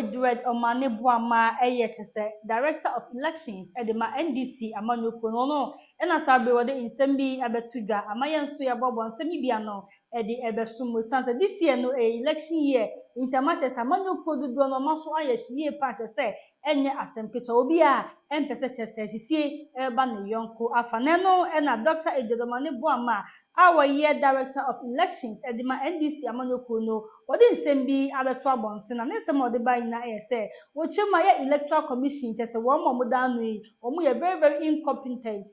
Edward Omane Buama Eyetese, Director of Elections at the NDC Amanu Kono, and as I be in Sembi Abetuga, Amayan Suya Bob and Semibiano at the Ebesumu Sansa. This year, no election year, in Tamaches Amanu Kodu Dono Maswaya, she part to say, and Asempito Obia, and Pesetes, CC, Urban Yonko Afaneno, and a Dr. Edward Omane Buama. Our year director of elections at the NDC Amanokuno, what in Sembi Abetua Bonson, and some of the by na say, what you my electoral commission just a one more down, or we are very incompetent,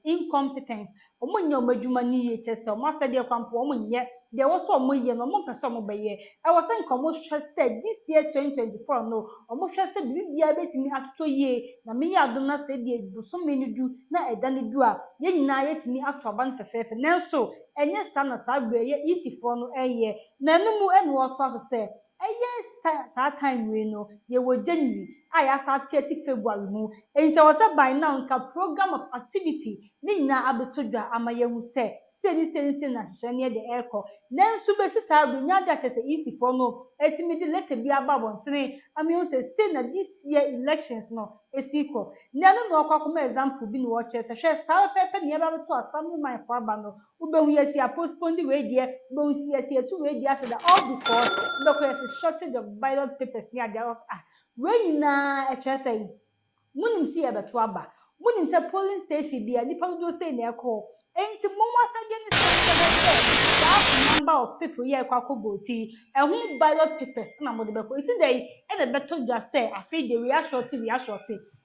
or when your Majumani chess or master dear woman yet, there was one million or more person by year. I was saying commotion said this year 2024 no, or more said be able to me at 2 years, na me I do not say the so many do na a danny dua, yen na yet me at a bank for fair, and so. Yes, son of Sabri, easy for no a year. Nanumu and what was say. Yes, that time we know you were genuine. I asked our TSC February move, and so was by now a program of activity. Nina Abituda, Amayamu say, Senny as near the airco. Then Super Sabri, now that is easy for no. Ultimately, let it be about one today. I mean, say, this year elections no. Equal. Nano no kakuma example bin watches a share sour pepper near to a family my father. Ube we see a postponed the way dear, but we see a 2 way dear so that all because the shortage of ballot papers near the house. When na a chessay, Munim see a batwaba. Munim say polling station be a nippon do say near call. Ain't number of people here kwakoboti and who ballot papers na mo de beko isi dey e de beto just say afi dey we are shorty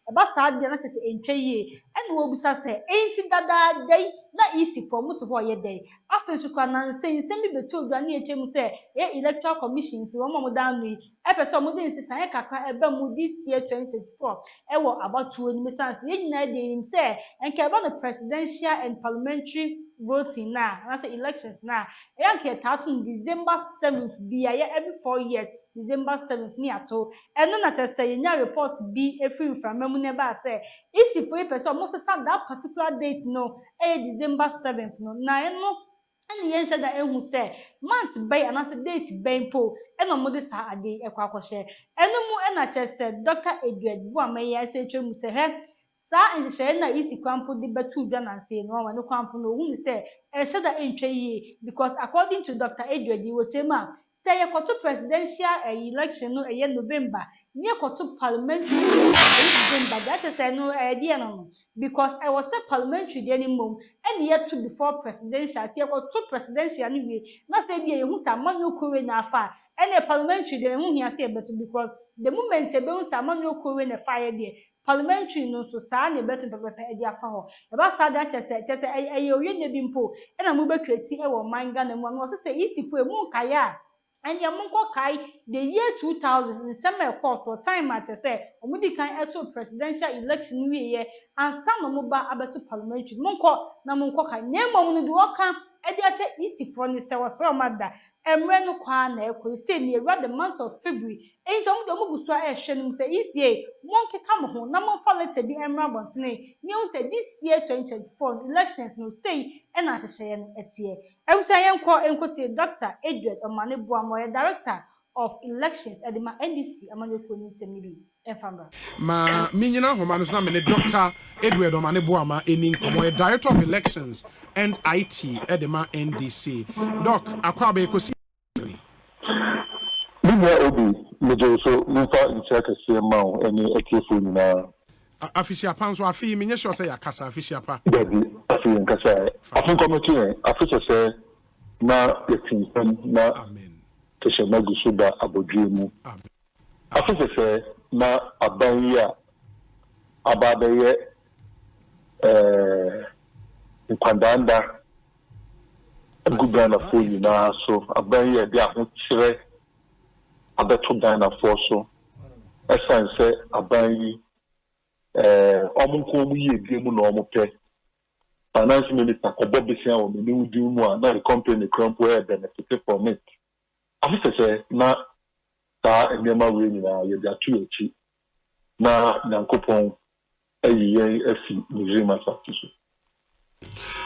about sad dey na say entwe ye and wo bisa say ain't dada dey na easy for mo to ho ye dey afi so kwa na say bi beto dwa na echem say e electoral commission si wo mo dan no e person mo dey nsisan e kakra eba mu this year 2024 e wo about 20 misanse ye nyina dey him say enke about the presidential and parliamentary voting now, and I say elections now. I can start December 7th, be every 4 years, December 7th, near to. And then I just say, your report be a free from me never say. If you person must start that particular date, no, December 7th, no, no. And the answer that who say, month by and I say date by po, and no more this Saturday, a quack share. And no more, and I just said, Dr. Edward, one may I say to say, hey. Sa in na isi kwampo di betu dwa na say no one kwampo no hu say e sheda entwe yi because according to Dr. Edward Iwochema say yekoto presidential election no November ni yekoto parliamentary December that is no idea no because I was say parliamentary dey mum and yet to before presidential say yekoto presidential ni we na say bi hu sa manyo kowe na afa and a parliamentary dey hu hia say betu because the moment e be hu sa manyo kowe na fire there parliamentary no so sa na beto pepepe e dia fa ho e ba sa da chese e oye nya bimpo e na mo be create e wo manga na mo no so say isipo e mu kaya and ya monko kai the year 2000 in summer court for time at say omudi kan eto presidential election we ye and some mo ba abeto parliamentary monko na monko kai nemo no de woka e dia che isipo ni se wo so mada emre no kwa na ekwo say ni around the month of February e so mo de mo buso a ehwe no say isie monke kam ho na mo fa letter bi emra bontene ni o say this year 2024 elections no say e na hyehye no etie e so yenko enkote Dr. Edward Omane Buamo director of elections at the NDC amanyoko ni semibi enfamba ma minyina homa no so na me Dr. Edward Omane Buama eni nkomo director of elections and IT at the NDC doc akwa be kosi Bia obi mejo so mfa nchaka sema eni ekefo nyina official pan so afi menye sure say yakasa official pa Daddy afi nkasa afi committee afi say na yetin na amen kesho magusuda abodwemu amen afi say na abanya abadeye nkwandanda gubana fo nyina so abanya dia ho kire abeto Ghana for so esan say aban omunko mu ye biemu na omupe finance minister ko bobisia o me udi mu a na the company crumple e benefit from it afisa say na ta enema we nyina ye dia tu echi na Nyankopon ayiye afi nizima sakiso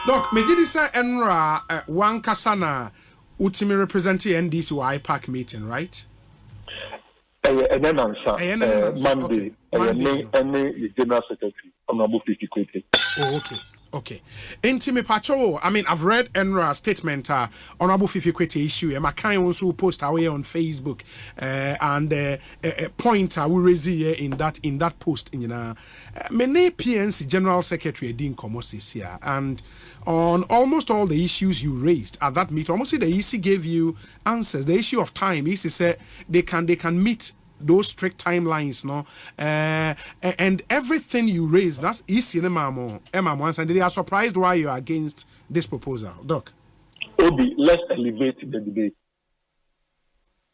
doc mejidi say enra one kasana ultimate represent NDC or IPAC meeting right Monday, any general secretary, Honorable Fifi Kwete. Oh, okay. Okay. Intime Pacho, I mean, I've read Enra's statement, Honorable Fifi Kwete issue, and my kind also post away on Facebook, and a point I will raise here in that post, many PNC General Secretary Dean Komosis here, and on almost all the issues you raised at that meeting, almost the EC gave you answers. The issue of time, EC said they can meet those strict timelines, no, and everything you raise, that's easy. And they are surprised why you are against this proposal, Doc. Obi, let's elevate the debate.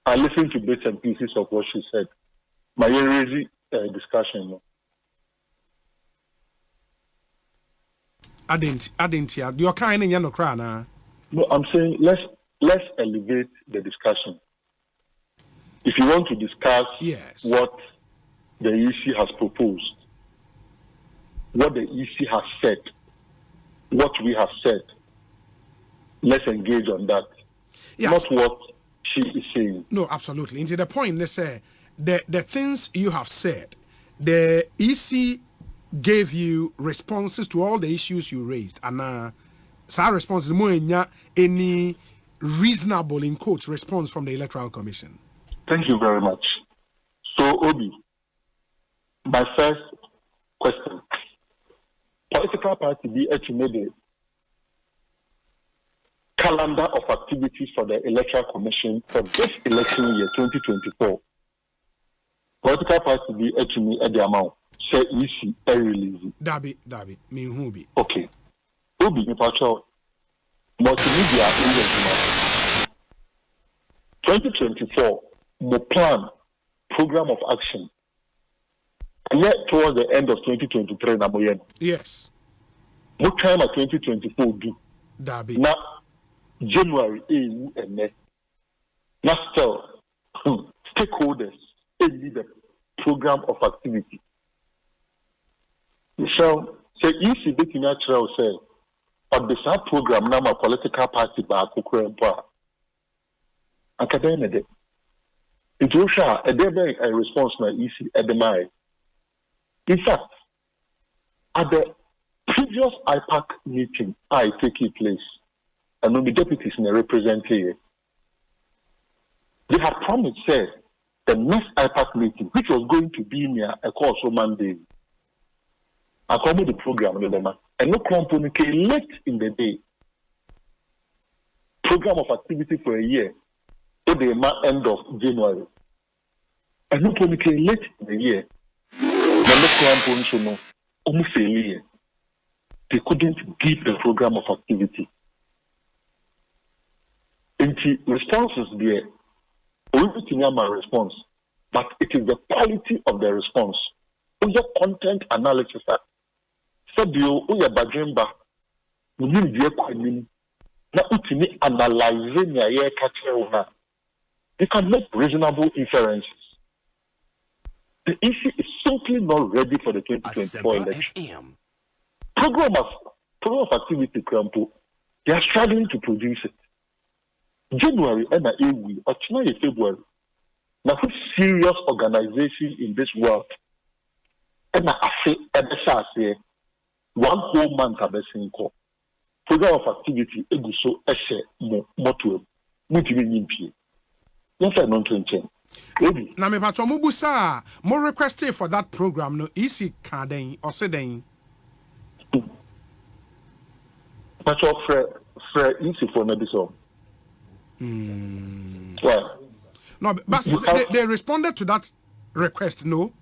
I listened to bits and pieces of what she said. My discussion. No? I didn't hear. You're kind of no cry now. No, I'm saying let's elevate the discussion. If you want to discuss what the EC has proposed, what the EC has said, what we have said, let's engage on that. Not what she is saying. No, absolutely. Into the point, let's say the things you have said, the EC gave you responses to all the issues you raised, and some responses more any reasonable in quotes response from the Electoral Commission. Thank you very much. So, Obi, my first question. Political party be made a calendar of activities for the Electoral Commission for this election year, 2024. Political party be me at the amount. Say easy, release. Dabi, me who be. Okay. Obi, me patrol. Multimedia in the 2024. The plan, program of action. And yet, towards the end of 2023, yes. What time of 2024 do? Dabi. Now, January, and now still, stakeholders need the program of activity. So, say, easy bit in natural say, of the sub program, now, political party, by Akufo, academic. It will show a response na easy at the mind. In fact, at the previous IPAC meeting, I take place, and when the deputies in the representative, they had promised, said, the next IPAC meeting, which was going to be near a course on Monday, according to the program, and no component late in the day. Program of activity for a year. At the end of January. And not only late in the year, they couldn't give the program of activity. And the response is there. Everything is my response, but it is the quality of the response. Your content analysis. Sabio, Uya Bajemba, we need to analyze your catcher. You can make reasonable inferences. The issue is simply not ready for the 2024 election. Program of activity, they are struggling to produce it. January and February. Now, serious organization in this world, and I say, 1 whole month of a program of activity, so yes, I don't think. Now, me pato mubusa more requested for that program. No easy carding or saying. Pato for easy for maybe so. Well, no, but they responded to that request. No,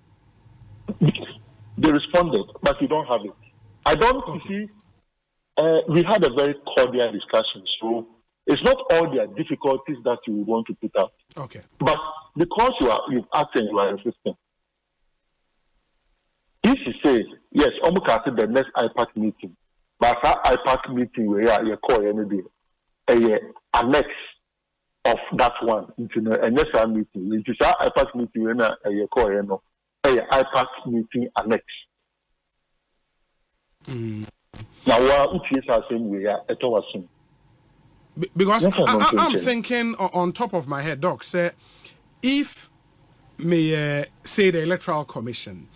they responded, but you don't have it. I don't see. We had a very cordial discussion, so. It's not all their difficulties that you want to put out. Okay. But because you've asked and you are insisting. If you say, yes, almost at the next IPAC meeting, but that IPAC meeting where you call a annex of that one into a next meeting. It is our IPAC meeting where you call a IPAC meeting annex. Now, what is the same way at our soon? Because I'm thinking on top of my head, Doc, say, if may say the Electoral Commission.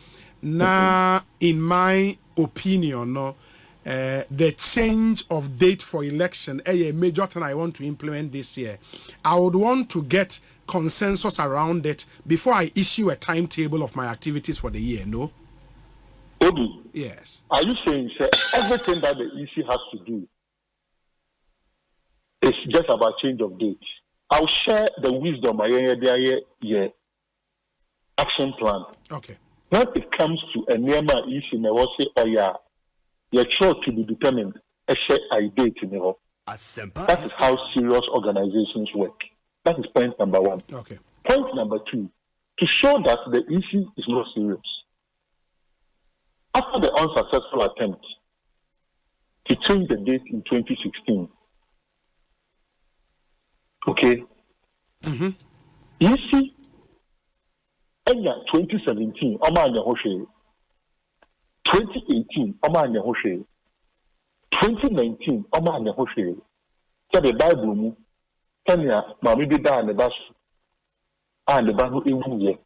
Now, in my opinion, no, the change of date for election, a major thing I want to implement this year. I would want to get consensus around it before I issue a timetable of my activities for the year. No. Obi. Yes. Are you saying everything that the EC has to do is just about change of date? I'll share the wisdom of your action plan. Okay. When it comes to a Nema issue, I will say, oh yeah, you're sure to be determined. A share I date in Europe. That is how serious organizations work. That is point number one. Okay. Point number two, to show that the issue is not serious. After the unsuccessful attempt to change the date in 2016, okay, you see, in 2017, 2018, 2019, so the Bible, Tanya, Mammy be down the bus, and the Bible in here.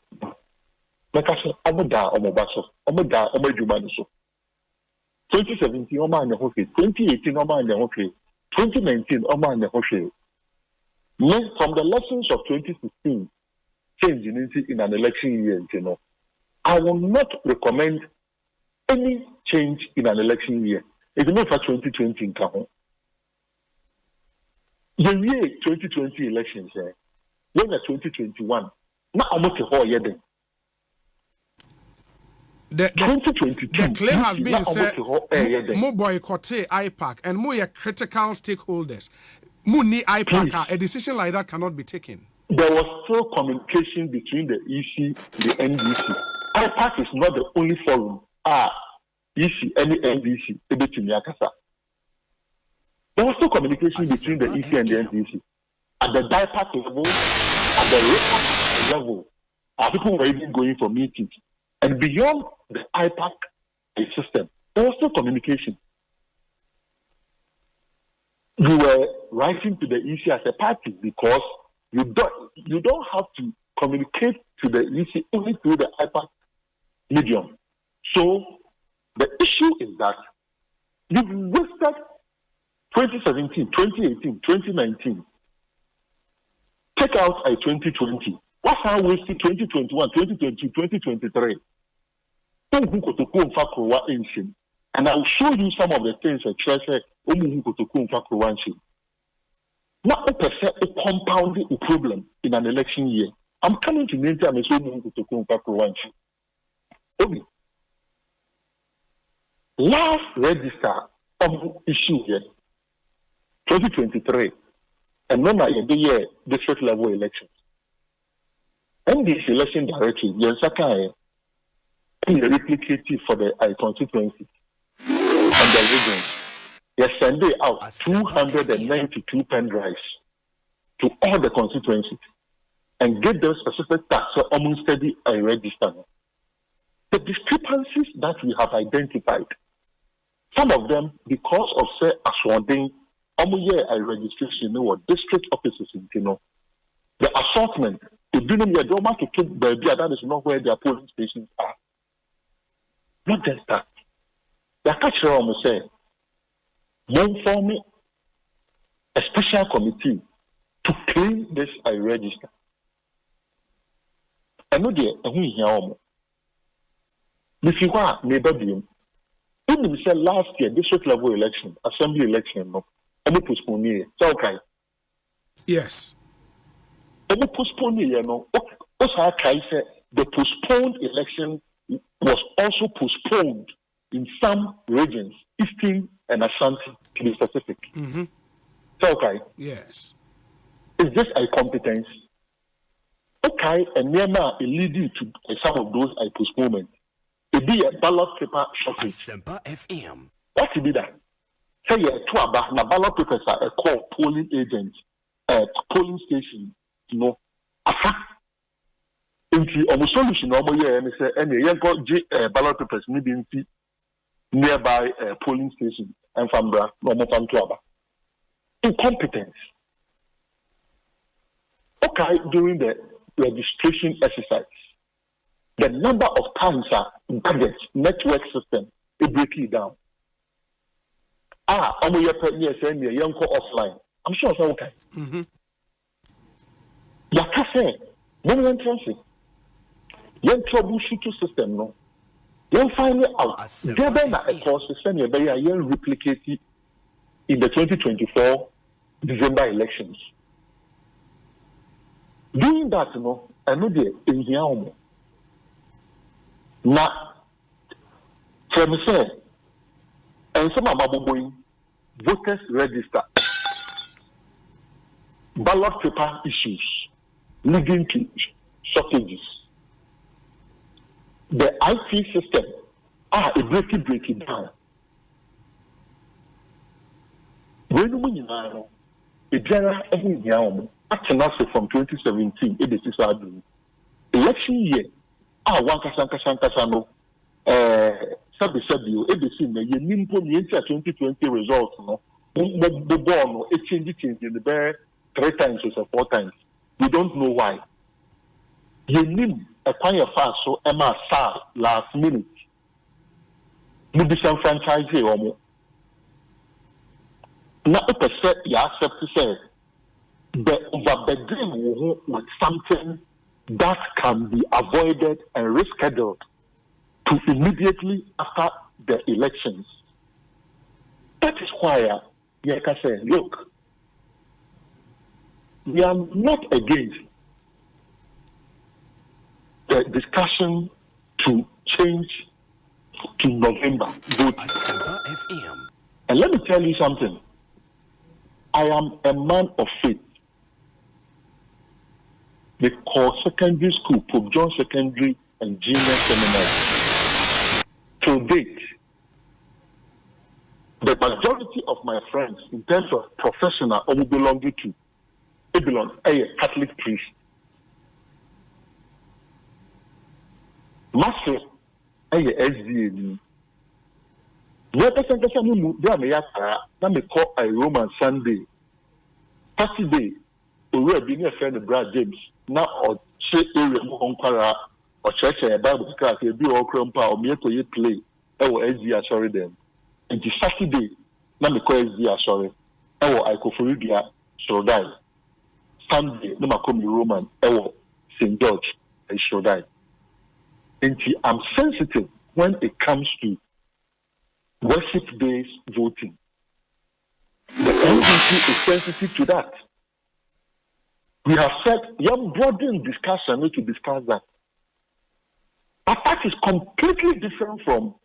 Makasha, Omoda, Omobaso, Omoda, Omojumanuso. 2017, Oma and the Hoshi, 2018, Oma and the Hoshi, 2019, Oma and the Hoshi. From the lessons of 2016, change in an election year, you know, I will not recommend any change in an election year. It's not for 2020 in Kahon. The year 2020 elections, when the 2021, not almost a whole year then. The claim has been said, more boycott IPAC and more critical stakeholders. Muni IPAC, a decision like that cannot be taken. There was still communication between the EC, the NDC. IPAC is not the only forum. EC, any NDC, there was still communication between the EC and the NDC. At the DIPAC level, at the level, people were even going for meetings. And beyond the IPAC system, there was still communication. You were writing to the EC as a party because you don't have to communicate to the EC only through the IPAC medium. So the issue is that you've wasted 2017, 2018, 2019. Take out a 2020. What's how wasted 2021, 2022, 2023? And I will show you some of the things that treasure not a compounding problem in an election year. I'm coming to name time last register issue here 2023 and then the year district level elections. And this election directive, replicative for the constituency and the regions. Yes, send out 292 pen drives to all the constituencies and get them specific tax or study a register. The discrepancies that we have identified, some of them because of say Aswanding, a registration or district offices in Tino. The assortment, the building the Doma to keep that is not where their polling stations are. Not just that. The catcher almost say, one form a special committee to claim this I register. I know the if you are neighbor being, even we said last year, district level election, assembly election, no, and postpone it. So okay. Yes. And postpone it, no. The postponed election was also postponed in some regions, Eastern and Ashanti, to be specific. So, okay. Yes. Is this a competence? Okay, and Myanmar leading to some of those postponement. It be a ballot paper shortage. What to be that? Say na ballot papers are a call polling agents, polling station, you know. Into almost solution normal year and say any ballot papers maybe nearby polling station and from the normal time to Aba. Incompetence. Okay, during the registration exercise, the number of times gadgets, network system, it break it down. I'm your young offline. I'm sure it's okay. Yakase, no one transit. Young troubleshooting system, no. Young find it out. Given a course system, you young replicate it in the 2024 December elections. Doing that, you know, I know the in here. Now, from say, and some of my voters register, ballot paper issues leading to shortages. The IT system, it break it down. When we know, the general every year, from 2017, it is election year. One Kasankasano, Sabi, ABC, you nimpo the 2020 results, no, the born, it changed in the bear 3 times or 4 times. You don't know why. You nim a kind of fast, so Emma Sa last minute. You be some franchise here or more. Now, if I said, you accept to say, the overburden with something that can be avoided and rescheduled to immediately after the elections. That is why I can say, look, we are not against the discussion to change to November voting. And let me tell you something. I am a man of faith. They call secondary school, Pope John Secondary and Junior Seminary. To date, the majority of my friends, in terms of professional, who belong to, they belong a Catholic priest. Master, a SDA. The person they call a Roman Sunday, Saturday. We have been a friend of Brad James. Now, or say area Monkara or church a Bible class, a be all crumpa or me to play. Or SDA, sorry, them. And the Saturday, now me call SDA, sorry. Or Akufo, so die. Sunday, no matter Roman, or St. George, I should die. And I'm sensitive when it comes to worship days voting. The NDC is sensitive to that. We have said, young broadened discussion to discuss that. But that is completely different from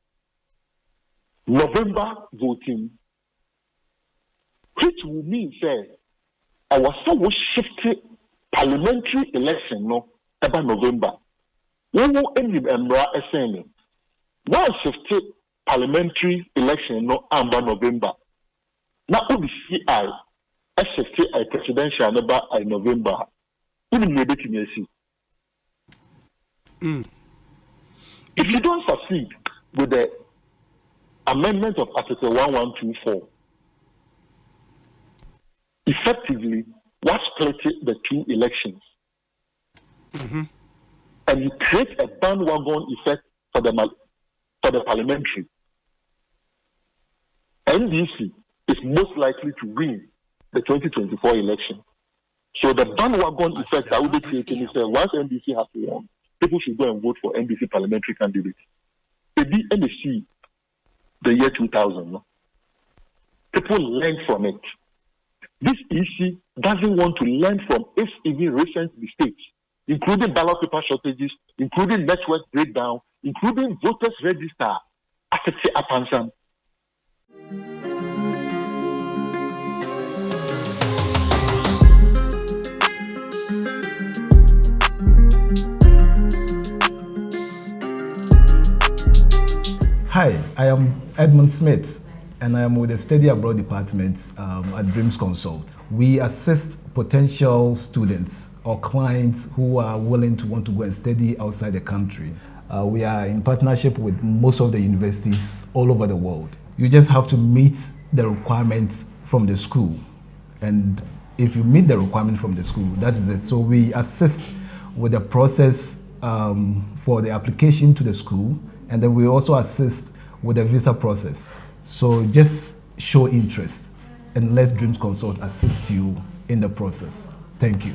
November voting, which will mean, say, our so shifted parliamentary election, no, about November. We will end in Emra SN. Now shifted parliamentary election, no, about November. Now, OBCI. SFT a presidential number in November. Even maybe to see. If you don't succeed with the amendment of Article 1124, effectively, what split the 2 elections? And you create a bandwagon effect for the parliamentary. NDC is most likely to win the 2024 election. So the bandwagon effect that will be created is that once NDC has won, people should go and vote for NDC parliamentary candidates. The NDC, the year 2000, no? People learn from it. This EC doesn't want to learn from its even recent mistakes, including ballot paper shortages, including network breakdown, including voters register. Hi, I am Edmund Smith, and I am with the Study Abroad Department at Dreams Consult. We assist potential students or clients who are willing to want to go and study outside the country. We are in partnership with most of the universities all over the world. You just have to meet the requirements from the school. And if you meet the requirement from the school, that is it. So we assist with the process for the application to the school, and then we also assist with the visa process. So just show interest and let Dreams Consult assist you in the process. Thank you.